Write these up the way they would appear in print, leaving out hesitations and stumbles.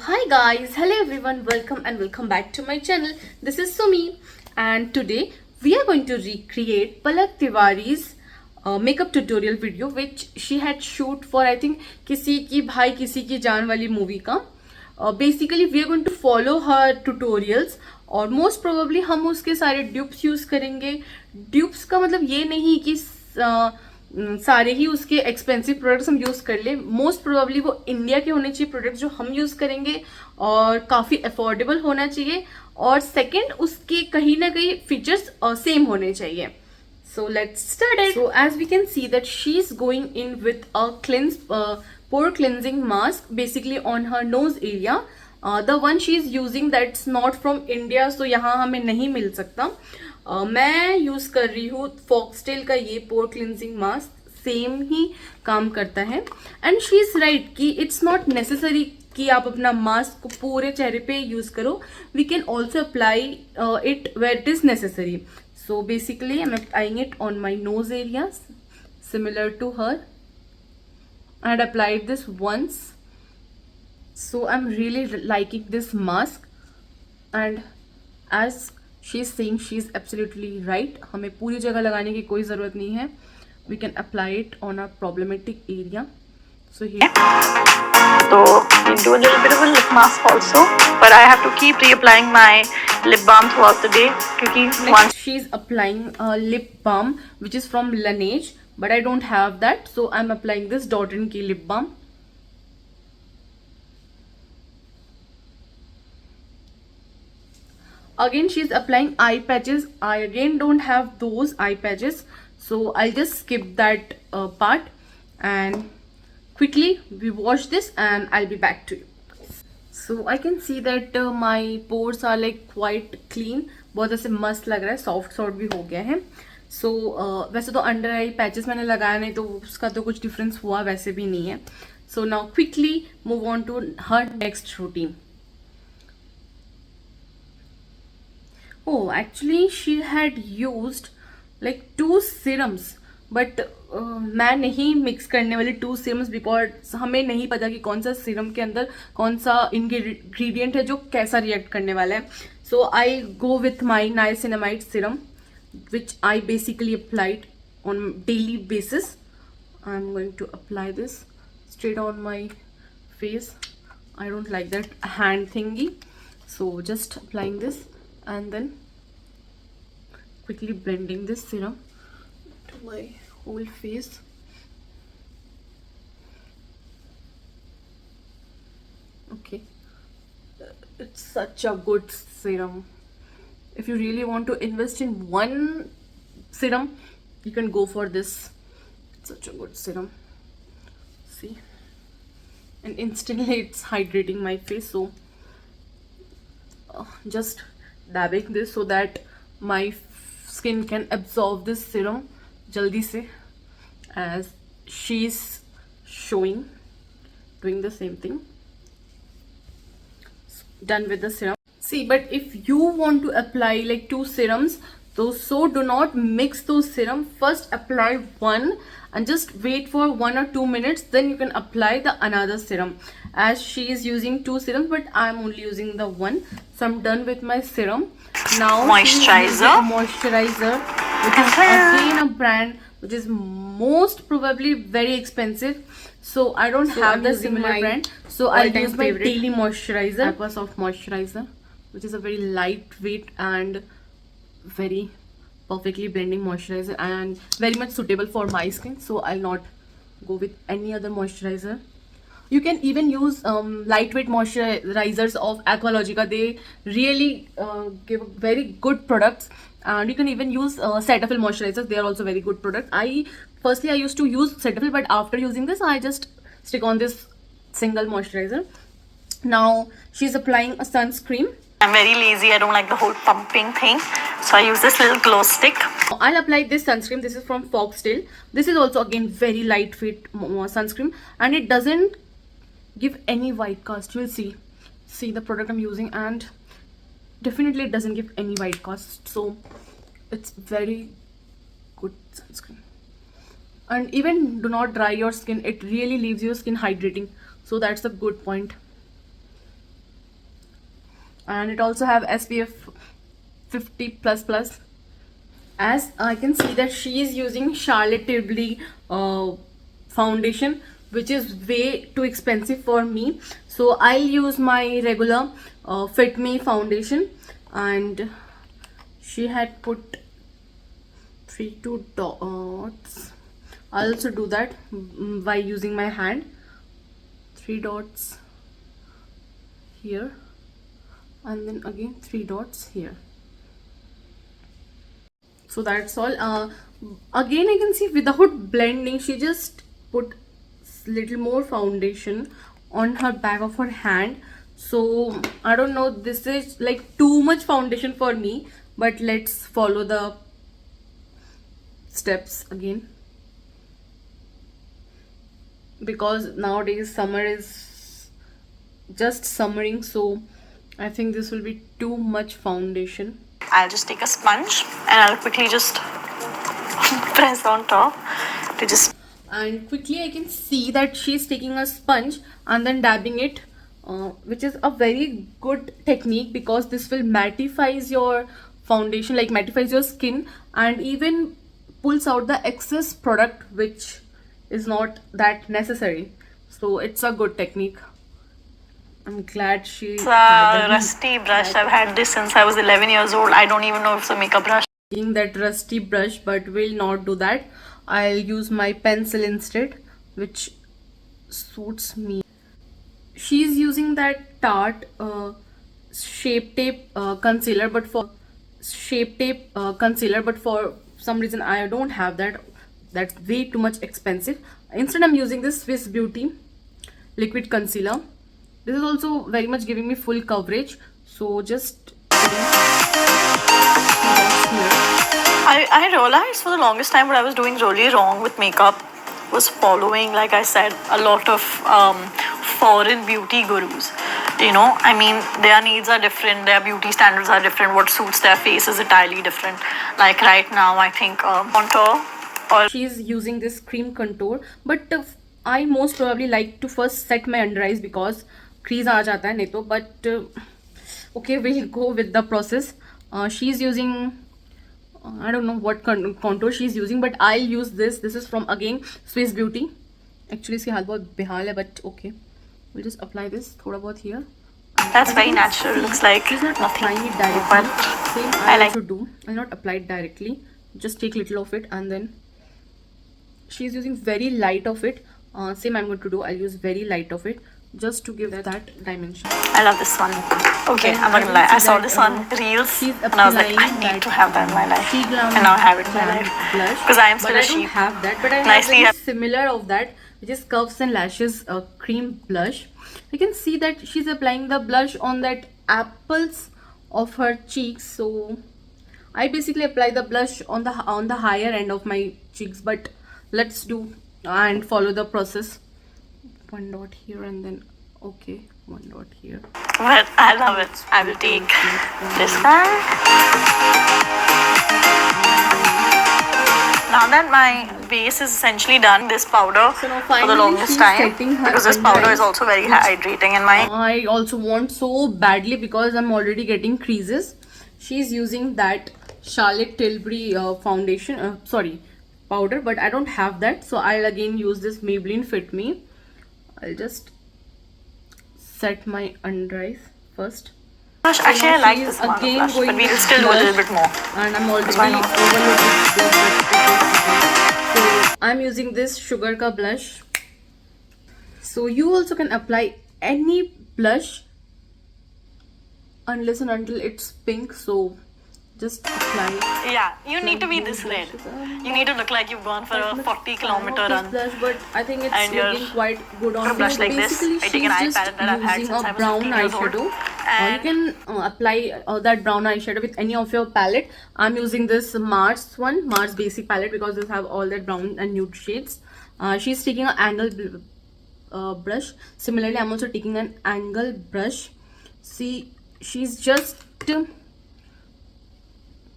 Hi guys, hello everyone, welcome back to my channel. This is Sumi and today we are going to recreate Palak Tiwari's makeup tutorial video which she had shoot for I think किसी की भाई किसी की जान वाली movie का. Basically we are going to follow her tutorials और most probably हम उसके सारे dupes use करेंगे. Dupes का मतलब ये नहीं कि सारे ही उसके एक्सपेंसिव प्रोडक्ट्स हम यूज़ कर ले. मोस्ट प्रोबेबली वो इंडिया के होने चाहिए प्रोडक्ट्स जो हम यूज़ करेंगे और काफ़ी अफोर्डेबल होना चाहिए और सेकंड उसके कहीं ना कहीं फीचर्स सेम होने चाहिए. So let's start it. So as we can see that she is going in with a pore cleansing mask basically on her nose area. The one she is using that's not from India, so यहाँ हमें नहीं मिल सकता. मैं use कर रही हूँ foxtail का ये पोर क्लिनजिंग मास्क. सेम ही काम करता है एंड शी इज राइट कि इट्स नॉट नेसेसरी कि आप अपना मास्क को पूरे चेहरे पे यूज करो. We can also apply it where it is necessary. So basically I'm applying it on my nose areas similar to her. I had applied this once, so I'm really liking this mask and as she is saying she is absolutely right. हमें पूरी जगह लगाने की कोई ज़रूरत नहीं है. We can apply it on our problematic area. So here. So you do a little bit of a lip mask also, but I have to keep reapplying my lip balm throughout the day. क्योंकि once she is applying a lip balm which is from Laneige, but I don't have that, so I'm applying this Dot & Key lip balm. Again she is applying eye patches. I again don't have those eye patches, so I'll just skip that part and quickly we wash this and I'll be back to you. So I can see that my pores are like quite clean. बहुत ऐसे मस्त लग रहा है, soft soft भी हो गया है. सो वैसे तो अंडर आई पैचेस मैंने लगाया नहीं तो उसका तो कुछ डिफरेंस हुआ वैसे भी नहीं है. So now quickly move on to her next routine. Oh, actually she had used like 2 serums, but मैं नहीं मिक्स करने वाली 2 serums बिकॉज हमें नहीं पता कि कौन सा सीरम के अंदर कौन सा इंग्रेडिएंट है जो कैसा रिएक्ट करने वाला है. So I go with my niacinamide serum which I basically applied on daily basis. I'm going to apply this straight on my face. I don't like that hand thingy, so just applying this and then quickly blending this serum to my whole face. Okay, it's such a good serum. If you really want to invest in one serum, you can go for this. It's such a good serum. See, and instantly it's hydrating my face. So just dabbing this so that my skin can absorb this serum jaldi se, as she's showing, doing the same thing. Done with the serum. See, but if you want to apply like 2 serums, so do not mix those serum. First apply one and just wait for 1 or 2 minutes, then you can apply the another serum. As she is using 2 serums but I'm only using the one. So I'm done with my serum. Now moisturizer, which is again a brand which is most probably very expensive, so I don't have the similar brand, so I'll use my daily moisturizer, Aquasoft moisturizer, which is a very lightweight and very perfectly blending moisturizer and very much suitable for my skin, so I'll not go with any other moisturizer. You can even use lightweight moisturizers of Aqualogica. They really give very good products, and you can even use Cetaphil moisturizers. They are also very good products. I used to use Cetaphil, but after using this I just stick on this single moisturizer. Now she's applying a sunscreen. I'm very lazy. I don't like the whole pumping thing, so I use this little glow stick. I'll apply this sunscreen. This is from Foxtail. This is also again very lightweight sunscreen, and it doesn't give any white cast. You will see the product I'm using, and definitely it doesn't give any white cast, so it's very good sunscreen. And even do not dry your skin. It really leaves your skin hydrating, so that's a good point. and it also have SPF 50 plus plus. As I can see that she is using Charlotte Tilbury foundation, which is way too expensive for me, so I'll use my regular Fit Me foundation. And she had put 2 dots. I'll also do that by using my hand. 3 dots here, and then again 3 dots here. So that's all. Again I can see without blending she just put little more foundation on her back of her hand. So I don't know, this is like too much foundation for me, but let's follow the steps again, because nowadays summer is just summering, so I think this will be too much foundation. I'll just take a sponge and I'll quickly just press on top to just. And quickly I can see that she's taking a sponge and then dabbing it, which is a very good technique, because this will mattifies your foundation, like mattifies your skin, and even pulls out the excess product which is not that necessary. So it's a good technique. I'm glad she It's a rusty brush. I've had this since I was 11 years old. I don't even know if it's a makeup brush. using that rusty brush, but will not do that. I'll use my pencil instead, which suits me. She's using that Tarte Shape Tape concealer, but for some reason I don't have that. That's way too much expensive. Instead I'm using this Swiss Beauty liquid concealer. This is also very much giving me full coverage, so just I realized for the longest time what I was doing really wrong with makeup was following, like I said, a lot of foreign beauty gurus. You know, I mean, their needs are different, their beauty standards are different, what suits their face is entirely different. Like right now, I think contour or she's using this cream contour, but I most probably like to first set my under eyes because crease aa jata hai nahi to. But okay, we'll go with the process. She's using I don't know what contour she's using, but I'll use this. This is from again Swiss Beauty. Actually iski haal bahut behal hai, but okay, we'll just apply this thoda bahut here. that's very natural. Looks like She's not nothing. applying it directly. But Same I I like- also do. I'll not apply it directly. Just take little of it, and then she's using very light of it. Same I'm going to do. I'll use very light of it just to give that dimension. I love this one. Okay, Then I'm not I gonna lie. can I see saw that, this on Reels she's and I was like, I applying need that to have that in my life. She Glam And now I have it in my Glam life. blush. Because I am still But a I don't sheep. have that. But I have Nicely very similar of that, which is Curves and Lashes cream blush. You can see that she's applying the blush on that apples of her cheeks. So I basically apply the blush on the higher end of my cheeks. But let's do and follow the process. One dot here and then okay, one dot here. But I love it. I will take this one. Now that my base is essentially done, this powder So now for the finally longest she's time, setting her because this under powder eyes, is also very hydrating in my. I also want so badly because I'm already getting creases. She's using that Charlotte Tilbury foundation, powder, but I don't have that. So I'll again use this Maybelline Fit Me. I'll just set my under eyes first. Blush. Actually, I now like she's this amount of again blush, going but we will with still do a little blush. bit more. And I'm already why not? overloaded with blush. So I'm using this Sugar Ka blush. So you also can apply any blush unless and until it's pink. So just apply. Yeah, you need to be this red. You need to look like you've gone for a 40-kilometer run. Blush, but I think it's And you're looking quite good on a blush me. like this. Basically, I take she's an eye just palette that I've had using since I a was brown 15 years old. eyeshadow. You And can apply that brown eyeshadow with any of your palette. I'm using this Mars Basic palette, because this have all that brown and nude shades. She's taking an angle brush. Similarly, I'm also taking an angle brush. See, she's just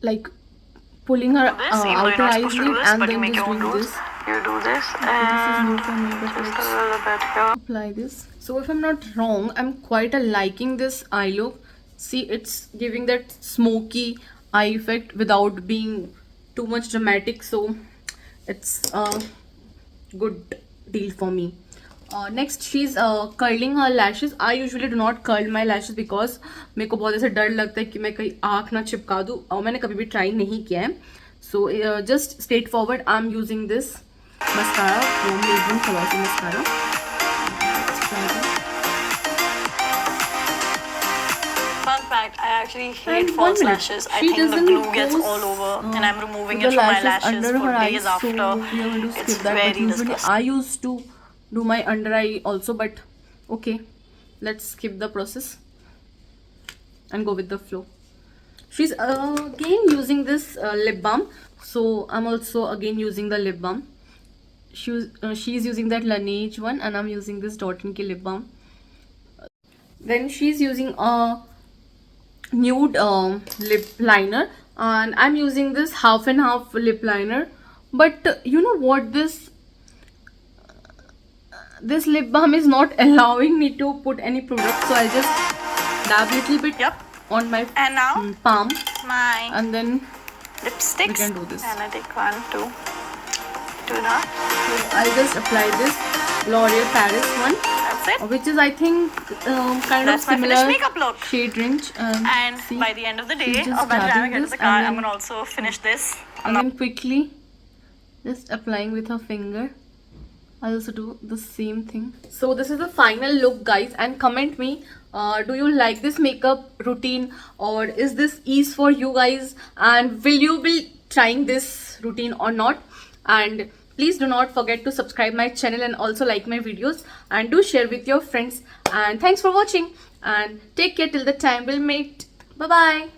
like pulling her this, even though you're outer not eyes supposed to do this, and but you then make just your own doing rules. this. You do this This is and new for me, but just let's a little bit here. apply this. So if I'm not wrong, I'm quite liking this eye look. See, it's giving that smoky eye effect without being too much dramatic, so it's a good deal for me. Next, she's curling her lashes. I usually do not curl my lashes because मेरे को बहुत ऐसे डर लगता है कि मैं कहीं आँख ना चिपका दूँ, और मैंने कभी भी ट्राई नहीं किया है. So just straight forward, I'm using this mascara from Maybelline Kawasi mascara. Let's try that. Fun fact, I actually hate And false 1 minute. lashes. I She think the doesn't glue gets goes, all over and I'm removing the it from my lashes lashes under for her days eyes, after. so we are going to skip It's that. But very usually disgusting. I used to do my under eye also, but okay, let's skip the process and go with the flow. She's again using this lip balm, so I'm also again using the lip balm. She's using that Laneige one, and I'm using this Dot & Key lip balm. Then she's using a nude lip liner, and I'm using this half and half lip liner. But you know what, this lip balm is not allowing me to put any product, so I'll just dab a little bit Yep. on my And now palm, my and then lipsticks. we can do this. And I take 1, 2, 2 now. I'll just apply this L'Oreal Paris one, That's it. which is I think kind That's of my similar finished makeup look. shade range. And see, by the end of the day, she's just or by the time I dabbing get to this the car, and I'm then- gonna also finish this. and then quickly just applying with her finger. I'll also do the same thing. So this is the final look, guys, and comment me, do you like this makeup routine, or is this ease for you guys, and will you be trying this routine or not? And please do not forget to subscribe my channel and also like my videos, and do share with your friends. And thanks for watching, and take care till the time we'll meet. Bye bye.